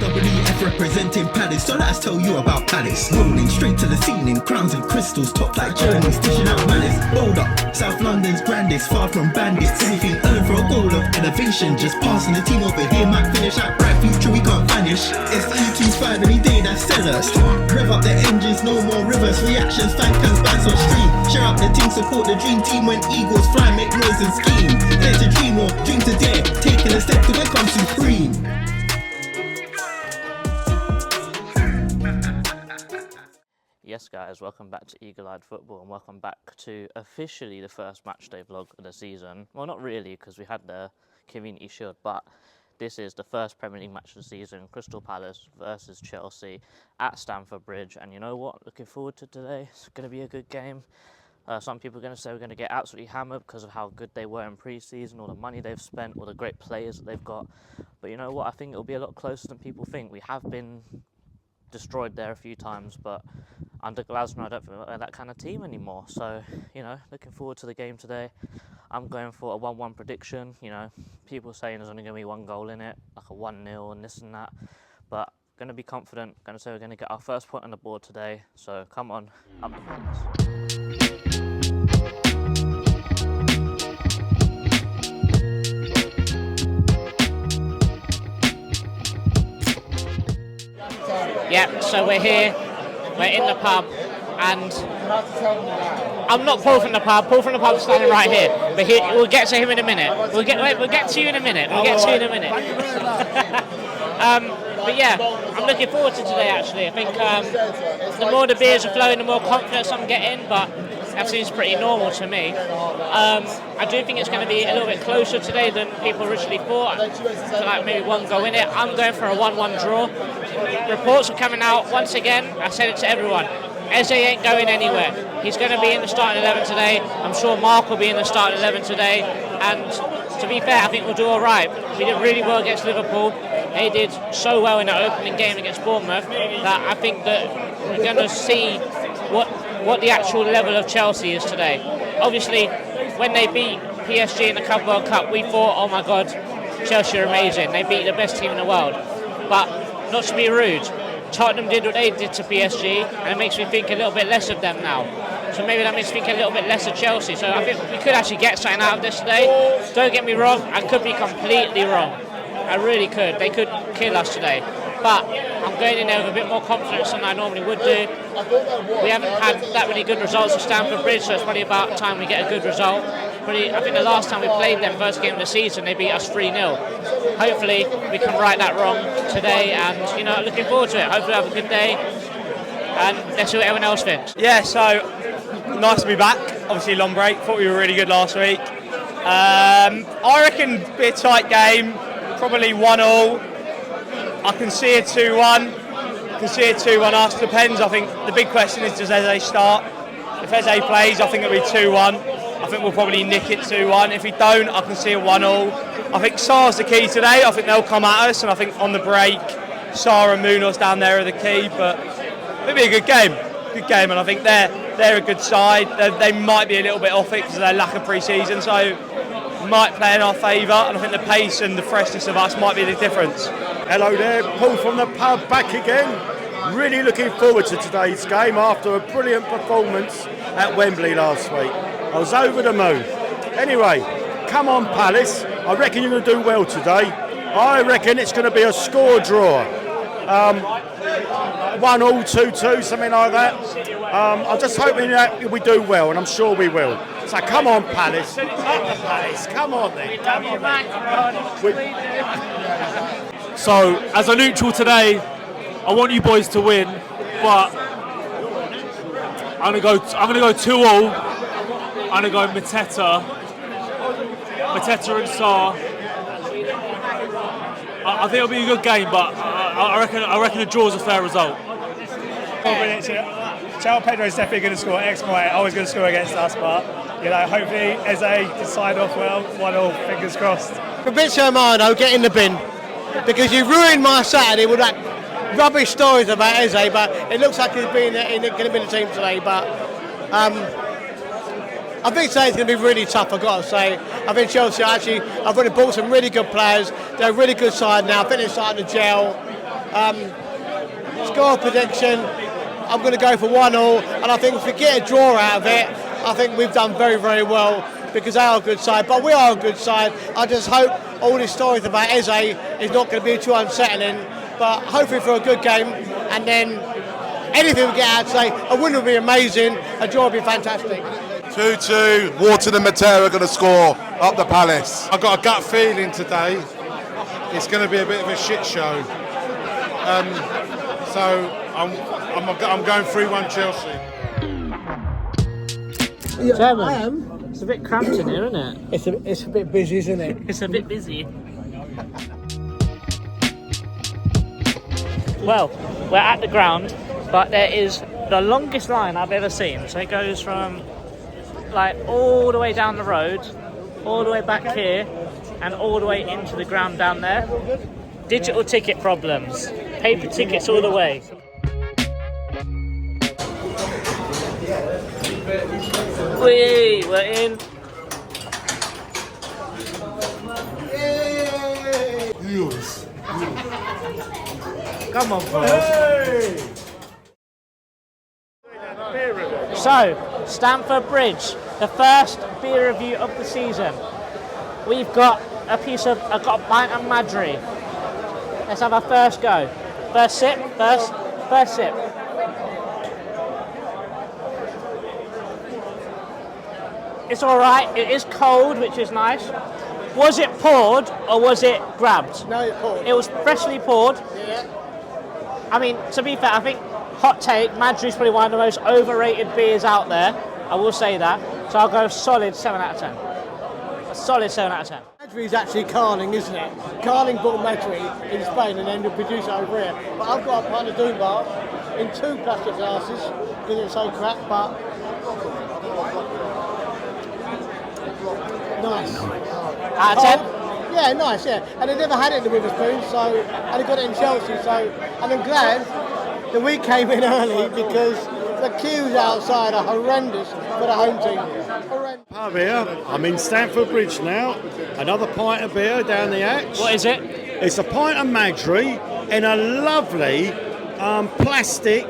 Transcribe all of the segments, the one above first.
WEF representing Palace, so let's tell you about Palace. Rolling straight to the ceiling, crowns and crystals, top like journeys, dishing out malice. Bold up, South London's grandest, far from bandits. Anything earned for a goal of innovation, just passing the team over here might finish out bright future we can't vanish. It's E25 any day, that's sellers. Rev up the engines, no more rivers, reactions, fan cams, bands on stream. Share up the team, support the dream team when eagles fly, make noise and scheme. Dare to dream or dream to dare, taking a step to become supreme. Yes guys, welcome back to Eagle-Eyed Football and welcome back to officially the first matchday vlog of the season. Well, not really, because we had the Community Shield, but this is the first Premier League match of the season, Crystal Palace versus Chelsea at Stamford Bridge. And you know what, looking forward to today. It's going to be a good game. Some people are going to say we're going to get absolutely hammered because of how good they were in pre-season, all the money they've spent, all the great players that they've got. But you know what, I think it'll be a lot closer than people think. We have been destroyed there a few times, but under Glasner, I don't feel like that kind of team anymore. So, you know, looking forward to the game today. I'm going for a 1-1 prediction. You know, people saying there's only going to be one goal in it, like a 1-0 and this and that. But going to be confident. Going to say we're going to get our first point on the board today. So come on, up the points. Yeah, so we're here. We're in the pub, and I'm not Paul from the pub. Paul from the pub's standing right here. But we'll get to him in a minute. We'll get to you in a minute. But yeah, I'm looking forward to today. Actually, I think the more the beers are flowing, the more confidence I'm getting. But that seems pretty normal to me. I do think it's going to be a little bit closer today than people originally thought. So like maybe one goal in it. I'm going for a 1-1 draw. Reports are coming out once again. I said it to everyone. Eze ain't going anywhere. He's going to be in the starting 11 today. I'm sure Mark will be in the starting 11 today. And to be fair, I think we'll do all right. We did really well against Liverpool. They did so well in the opening game against Bournemouth that I think that we're going to see what the actual level of Chelsea is today. Obviously, when they beat PSG in the Club World Cup, we thought, oh my God, Chelsea are amazing. They beat the best team in the world. But not to be rude, Tottenham did what they did to PSG, and it makes me think a little bit less of them now. So maybe that makes me think a little bit less of Chelsea. So I think we could actually get something out of this today. Don't get me wrong, I could be completely wrong. I really could. They could kill us today. But I'm going in there with a bit more confidence than I normally would do. We haven't had that many good results at Stamford Bridge, so it's probably about time we get a good result. I think the last time we played them, first game of the season, they beat us 3-0. Hopefully we can right that wrong today, and you know, looking forward to it. Hopefully have a good day, and let's see what everyone else thinks. Yeah, so nice to be back. Obviously long break. Thought we were really good last week. I reckon it'll be a tight game, probably 1-1. I can see a 2-1. I can see a 2-1 us. Depends. I think the big question is, does Eze start? If Eze plays, I think it'll be 2-1. I think we'll probably nick it 2-1. If we don't, I can see a 1-1. I think Sar's the key today. I think they'll come at us, and I think on the break, Sar and Munoz down there are the key. But it'll be a good game. Good game, and I think they're a good side. They might be a little bit off it because of their lack of pre-season, so might play in our favour. And I think the pace and the freshness of us might be the difference. Hello there, Paul from the pub back again. Really looking forward to today's game after a brilliant performance at Wembley last week. I was over the moon. Anyway, come on Palace. I reckon you're going to do well today. I reckon it's going to be a score draw. 1-1, 2-2, something like that. I'm just hoping that we do well, and I'm sure we will. So come on Palace. Up the Palace. Come on then. Come on then. So, as a neutral today, I want you boys to win, but I'm gonna go 2-0. I'm gonna go Mateta and Sar. I think it'll be a good game, but I reckon a draw is a fair result. João Pedro is definitely going to score. Always going to score against us, but you know, hopefully Eze can sign off well. 1-1, fingers crossed. Fabrizio Romano, get in the bin, because you ruined my Saturday with that rubbish stories about Eze. But it looks like he's going to be in the team today. But I think today's going to be really tough, I've got to say. I think Chelsea I've already bought some really good players. They're a really good side now. I think they're starting to gel. Score prediction, I'm going to go for 1-1, and I think if we get a draw out of it, I think we've done very, very well, because they are a good side, but we are a good side. I just hope all these stories about Eze is not going to be too unsettling, but hopefully for a good game, and then anything we get out today, a win would be amazing, a draw would be fantastic. 2-2, Wharton and Matera are going to score up the Palace. I've got a gut feeling today it's going to be a bit of a shit show. So I'm going 3-1 Chelsea. Yeah, Chairman, I am. it's a bit cramped in here, isn't it? It's a bit busy, isn't it? It's a bit busy. Well, we're at the ground, but there is the longest line I've ever seen. So it goes from like all the way down the road, all the way back here, and all the way into the ground down there. Digital ticket problems. Paper tickets all the way. We're in. Come on, boys. So, Stamford Bridge, the first beer review of the season. We've got a pint of Madry. Let's have our first go. First sip. It's all right. It is cold, which is nice. Was it poured or was it grabbed? No, it's poured. It was freshly poured. Yeah. I mean, to be fair, I think hot take, Madry's probably one of the most overrated beers out there. I will say that. So I'll go solid 7 out of 10. A solid 7 out of 10. Madry is actually Carling, isn't it? Carling bought Madry in Spain and then they produce it over here. But I've got a pint of Doom Bar in 2 plastic glasses because it's so crap, but nice. Out of 10? Yeah, nice, yeah. And they never had it in the Witherspoon, so, and they got it in Chelsea, so, and I'm glad that we came in early because the queues outside are horrendous for the home team. Horrendous. Pub here. I'm in Stamford Bridge now. Another pint of beer down the hatch. What is it? It's a pint of Madry in a lovely plastic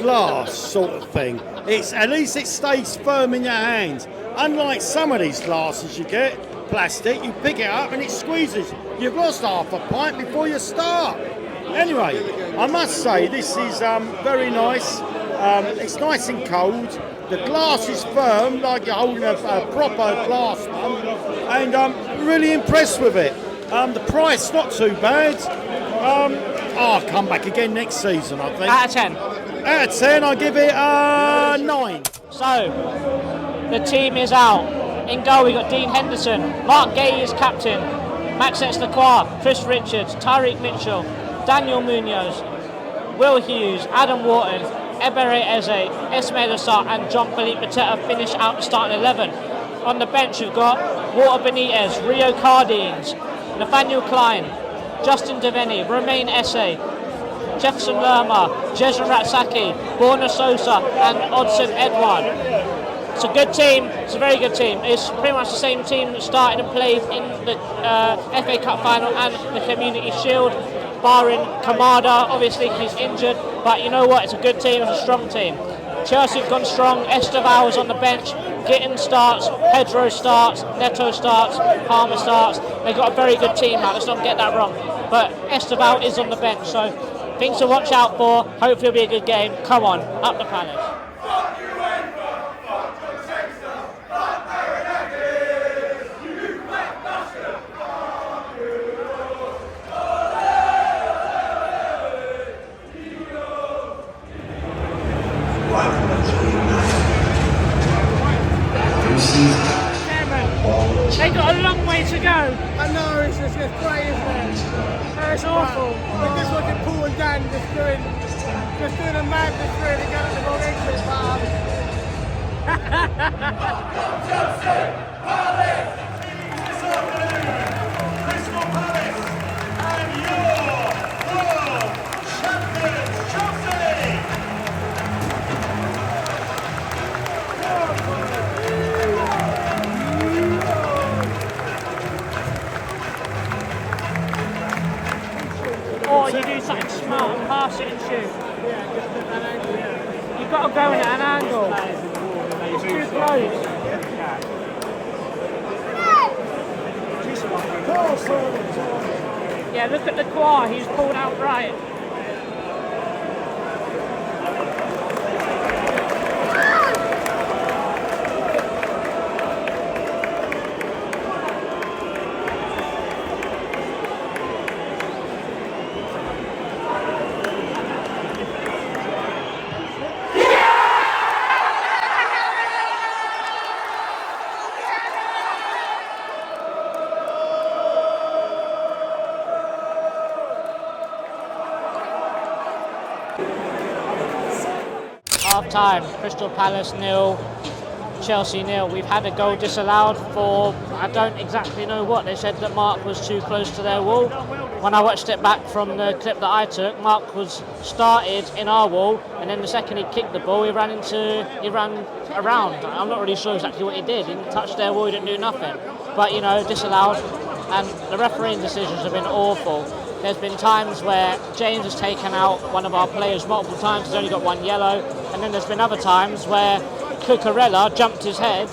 glass sort of thing. It's at least it stays firm in your hands. Unlike some of these glasses you get, plastic, you pick it up and it squeezes. You've lost half a pint before you start. Anyway, I must say this is very nice. It's nice and cold. The glass is firm, like you're holding a proper glass one, and I'm really impressed with it. The price not too bad. I'll come back again next season, I think. Out of 10? Out of 10, I give it 9. So, the team is out. In goal, we got Dean Henderson, Mark Gay is captain, Maxence Lacroix, Chris Richards, Tyreek Mitchell, Daniel Munoz, Will Hughes, Adam Wharton, Ebere Eze, Esmail Assar and John Philippe Mateta finish out the starting 11. On the bench we've got Walter Benitez, Rio Cardines, Nathaniel Klein, Justin Devaney, Romain Esse, Jefferson Lerma, Jezra Ratsaki, Borna Sosa and Odson Edward. It's a good team, it's a very good team. It's pretty much the same team that started and played in the FA Cup final and the Community Shield, barring Kamada, obviously he's injured, but you know what, it's a good team, it's a strong team. Chelsea have gone strong, Esteval is on the bench, Gittin starts, Pedro starts, Neto starts, Palmer starts. They've got a very good team now, let's not get that wrong. But Esteval is on the bench, so things to watch out for, hopefully it'll be a good game. Come on, up the Palace. They got a long way to go. I know, it's great, isn't it? It's awful. We're just watching Paul and Dan just doing a madness really, going at the wrong exit, Crystal Palace and your champions, Chelsea! Or you do something smart, pass it and shoot. You've got to go in at an angle. It's too close. Yeah, look at the quad, he's pulled out right. Half time, Crystal Palace 0, Chelsea 0. We've had a goal disallowed for, I don't exactly know what. They said that Mark was too close to their wall. When I watched it back from the clip that I took, Mark was started in our wall, and then the second he kicked the ball, he ran around. I'm not really sure exactly what he did. He didn't touch their wall, he didn't do nothing. But, you know, disallowed, and the refereeing decisions have been awful. There's been times where James has taken out one of our players multiple times, he's only got one yellow, and then there's been other times where Cucurella jumped his head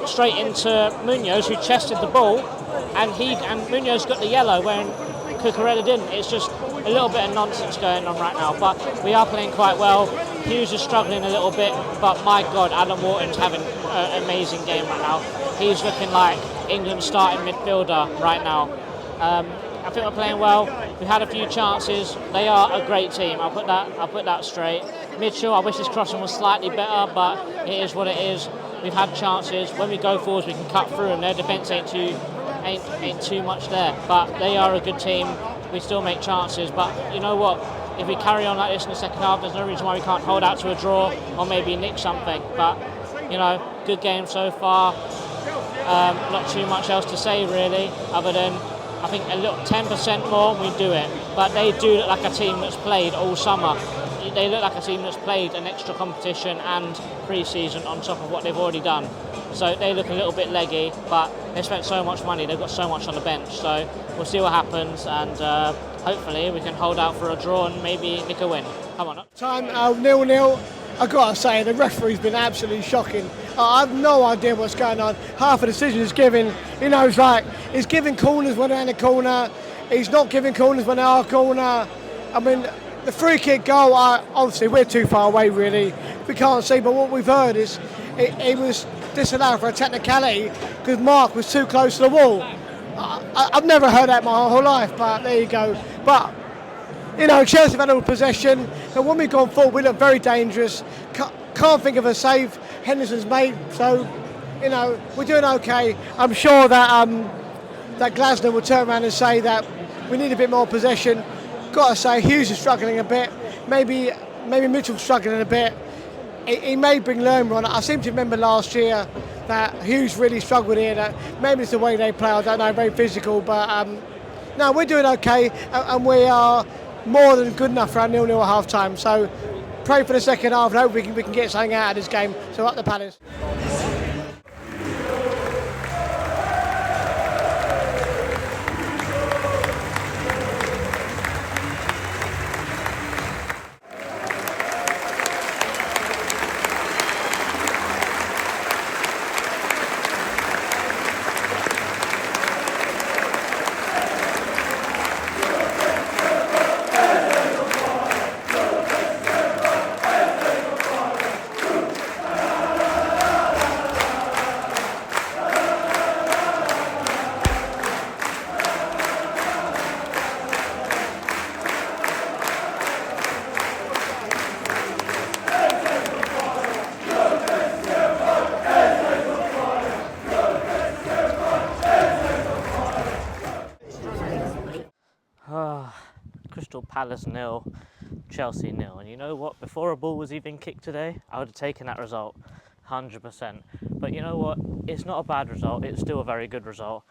straight into Munoz, who chested the ball, and Munoz got the yellow when Cucurella didn't. It's just a little bit of nonsense going on right now, but we are playing quite well. Hughes is struggling a little bit, but my God, Adam Wharton's having an amazing game right now. He's looking like England's starting midfielder right now. I think we're playing well. We've had a few chances. They are a great team. I'll put that straight. Mitchell, I wish his crossing was slightly better, but it is what it is. We've had chances. When we go forwards, we can cut through them. Their defence ain't too much there. But they are a good team. We still make chances. But you know what? If we carry on like this in the second half, there's no reason why we can't hold out to a draw or maybe nick something. But you know, good game so far. Not too much else to say really, other than I think a little 10% more, we do it. But they do look like a team that's played all summer. They look like a team that's played an extra competition and pre-season on top of what they've already done. So they look a little bit leggy, but they spent so much money, they've got so much on the bench. So we'll see what happens, and hopefully we can hold out for a draw and maybe nick a win. Come on. Time 0-0. I've got to say, the referee's been absolutely shocking. I have no idea what's going on. Half a decision is giving, you know, it's like, he's giving corners when they're in the corner, he's not giving corners when they are corner. I mean, the free kick goal, obviously we're too far away really, we can't see, but what we've heard is it was disallowed for a technicality because Mark was too close to the wall. I've never heard that my whole life, but there you go. But you know, Chelsea have had all possession, and when we've gone forward, we look very dangerous. Can't think of a save Henderson's made, so you know we're doing okay. I'm sure that that Glasner will turn around and say that we need a bit more possession. Got to say, Hughes is struggling a bit. Maybe Mitchell's struggling a bit. He may bring Lerma on. I seem to remember last year that Hughes really struggled here. That maybe it's the way they play. I don't know, very physical, but no, we're doing okay, and we are more than good enough for our 0-0 at half time. So pray for the second half and hope we can get something out of this game. So up the Palace. Crystal Palace 0, Chelsea 0. And you know what? Before a ball was even kicked today, I would have taken that result 100%. But you know what? It's not a bad result. It's still a very good result.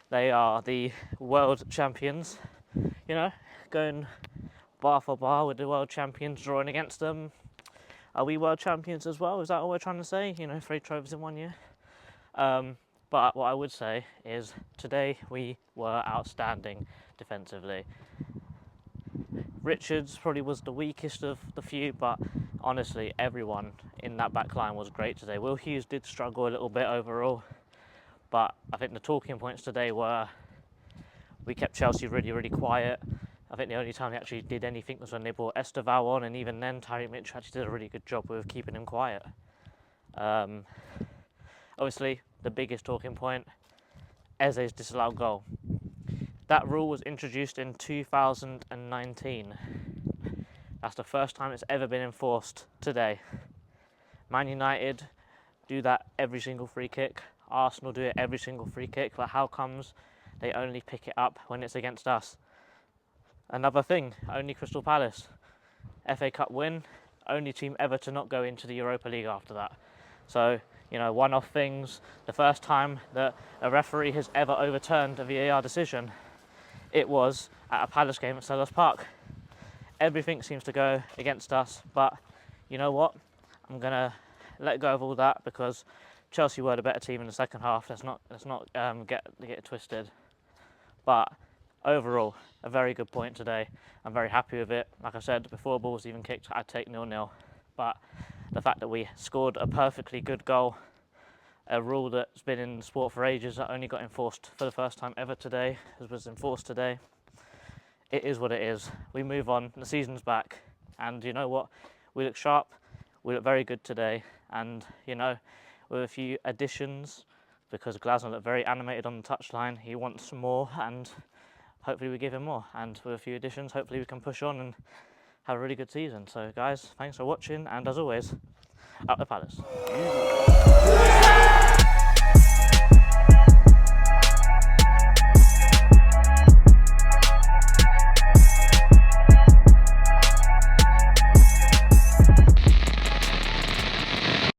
They are the world champions. You know, going bar for bar with the world champions, drawing against them. Are we world champions as well? Is that what we're trying to say? You know, 3 trophies in 1 year. But what I would say is today we were outstanding defensively. Richards probably was the weakest of the few, but honestly, everyone in that back line was great today. Will Hughes did struggle a little bit overall, but I think the talking points today were we kept Chelsea really, really quiet. I think the only time they actually did anything was when they brought Esteval on, and even then Tyreek Mitchell actually did a really good job with keeping him quiet. Obviously, the biggest talking point, Eze's disallowed goal. That rule was introduced in 2019. That's the first time it's ever been enforced today. Man United do that every single free kick. Arsenal do it every single free kick, but how comes they only pick it up when it's against us? Another thing, only Crystal Palace. FA Cup win, only team ever to not go into the Europa League after that. So, you know, one-off things. The first time that a referee has ever overturned a VAR decision, it was at a Palace game at Selhurst Park. Everything seems to go against us, but you know what? I'm gonna let go of all that because Chelsea were the better team in the second half. Let's not get it twisted. But overall, a very good point today. I'm very happy with it. Like I said, before ball was even kicked, I'd take 0-0. But the fact that we scored a perfectly good goal, a rule that's been in sport for ages that only got enforced for the first time ever today, was enforced today. It is what it is. We move on, the season's back, and you know what? We look sharp, we look very good today, and you know, with a few additions, because Glasner looked very animated on the touchline, he wants more, and hopefully we give him more, and with a few additions, hopefully we can push on and have a really good season. So guys, thanks for watching, and as always, up the Palace.